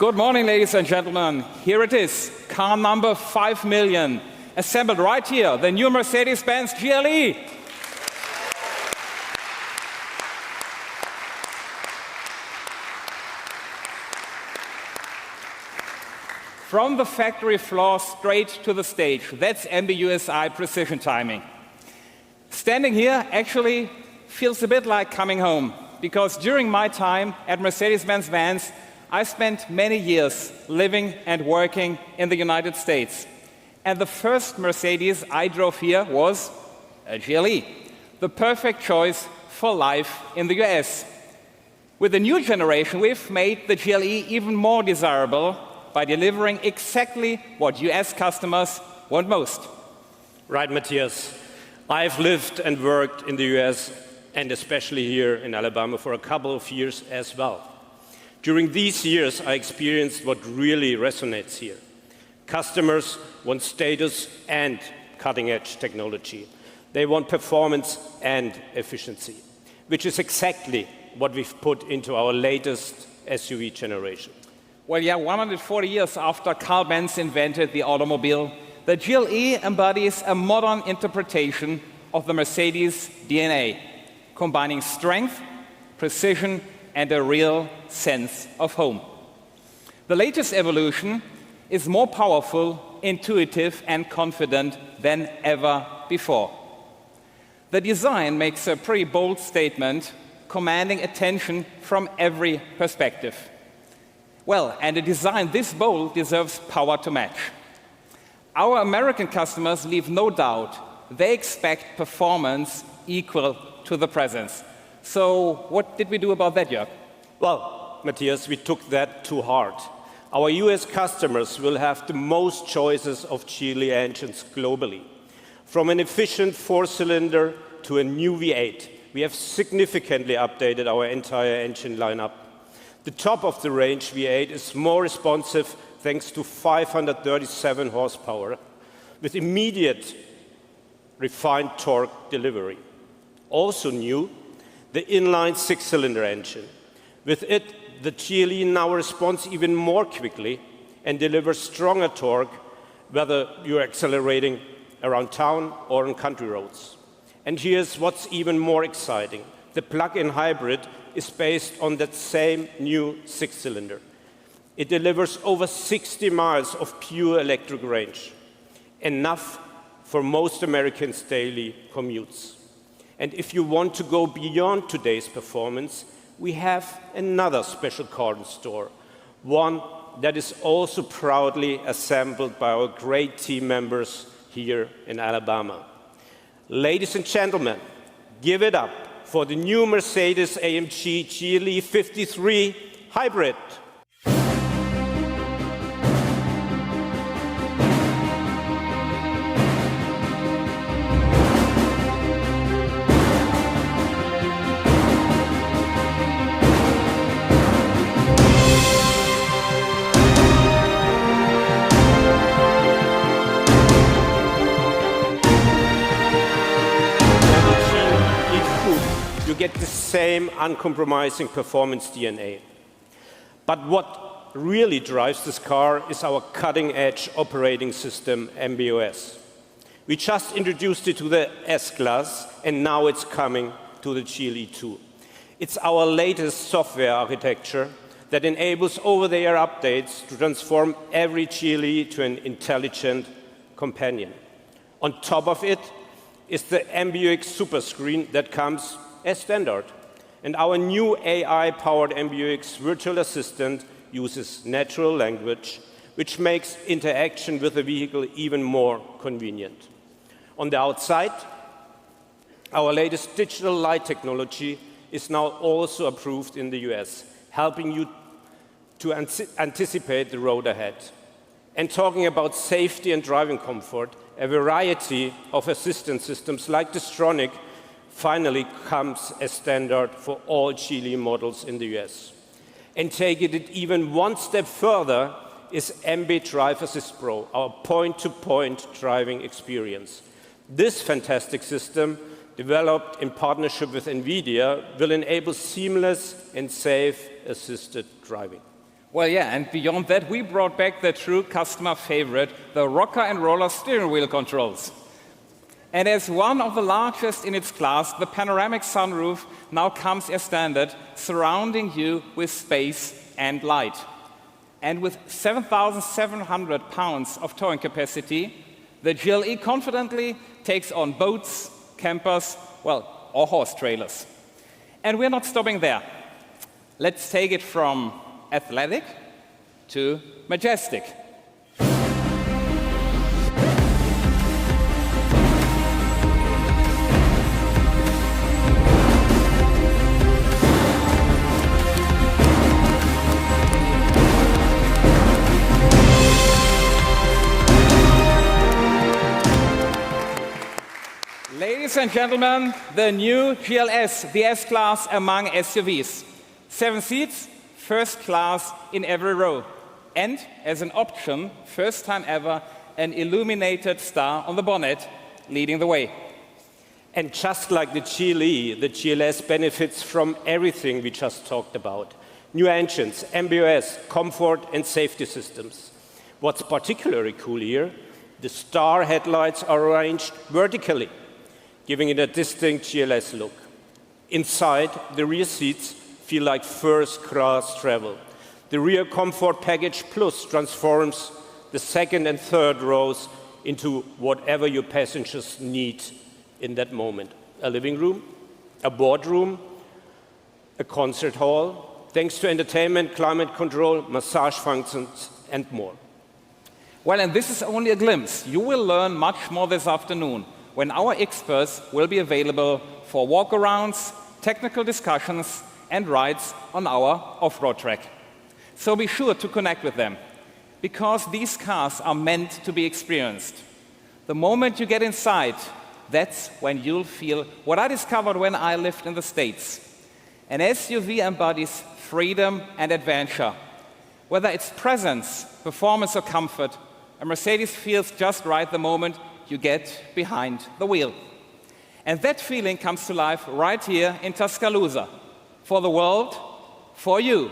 Good morning, ladies and gentlemen. Here it is, car number 5 million, assembled right here, the new Mercedes-Benz GLE. From the factory floor straight to the stage. That's MBUSI precision timing. Standing here actually feels a bit like coming home, because during my time at Mercedes-Benz Vans, I spent many years living and working in the United States. And the first Mercedes I drove here was a GLE, the perfect choice for life in the US. With the new generation, we've made the GLE even more desirable by delivering exactly what US customers want most. Right, Matthias. I've lived and worked in the US and especially here in Alabama for a couple of years as well. During these years, I experienced what really resonates here. Customers want status and cutting-edge technology. They want performance and efficiency, which is exactly what we've put into our latest SUV generation. Well, yeah, 140 years after Carl Benz invented the automobile, the GLE embodies a modern interpretation of the Mercedes DNA, combining strength, precision, and a real sense of home. The latest evolution is more powerful, intuitive, and confident than ever before. The design makes a pretty bold statement, commanding attention from every perspective. Well, and a design this bold deserves power to match. Our American customers leave no doubt. They expect performance equal to the presence. So what did we do about that, Jörg? Well, Matthias, we took that to heart. Our US customers will have the most choices of GLE engines globally. From an efficient 4-cylinder to a new V8, we have significantly updated our entire engine lineup. The top of the range V8 is more responsive thanks to 537 horsepower, with immediate refined torque delivery. Also new, the inline 6-cylinder engine. With it, the GLE now responds even more quickly and delivers stronger torque, whether you're accelerating around town or on country roads. And here's what's even more exciting. The plug-in hybrid is based on that same new 6-cylinder. It delivers over 60 miles of pure electric range, enough for most Americans' daily commutes. And if you want to go beyond today's performance, we have another special car in store, one that is also proudly assembled by our great team members here in Alabama. Ladies and gentlemen, give it up for the new Mercedes-AMG GLE 53 Hybrid. You get the same uncompromising performance DNA. But what really drives this car is our cutting-edge operating system, MBOS. We just introduced it to the S-Class, and now it's coming to the GLE 2. It's our latest software architecture that enables over-the-air updates to transform every GLE to an intelligent companion. On top of it is the MBUX superscreen that comes as standard. And our new AI-powered MBUX virtual assistant uses natural language, which makes interaction with the vehicle even more convenient. On the outside, our latest digital light technology is now also approved in the US, helping you to anticipate the road ahead. And talking about safety and driving comfort, a variety of assistance systems like Distronic finally comes as standard for all GLE models in the US. And taking it even one step further is MB Drive Assist Pro, our point-to-point driving experience. This fantastic system, developed in partnership with NVIDIA, will enable seamless and safe assisted driving. Well, yeah, and beyond that, we brought back the true customer favorite, the rocker and roller steering wheel controls. And as one of the largest in its class, the panoramic sunroof now comes as standard, surrounding you with space and light. And with 7,700 pounds of towing capacity, the GLE confidently takes on boats, campers, well, or horse trailers. And we're not stopping there. Let's take it from athletic to majestic. Ladies and gentlemen, the new GLS, the S-Class among SUVs. 7 seats, first class in every row. And as an option, first time ever, an illuminated star on the bonnet leading the way. And just like the GLE, the GLS benefits from everything we just talked about. New engines, MBOS, comfort and safety systems. What's particularly cool here, the star headlights are arranged vertically, giving it a distinct GLS look. Inside, the rear seats feel like first-class travel. The Rear Comfort Package Plus transforms the second and third rows into whatever your passengers need in that moment. A living room, a boardroom, a concert hall, thanks to entertainment, climate control, massage functions, and more. Well, and this is only a glimpse. You will learn much more this afternoon when our experts will be available for walk-arounds, technical discussions, and rides on our off-road track. So be sure to connect with them, because these cars are meant to be experienced. The moment you get inside, that's when you'll feel what I discovered when I lived in the States. An SUV embodies freedom and adventure. Whether it's presence, performance, or comfort, a Mercedes feels just right the moment you get behind the wheel. And that feeling comes to life right here in Tuscaloosa. For the world, for you.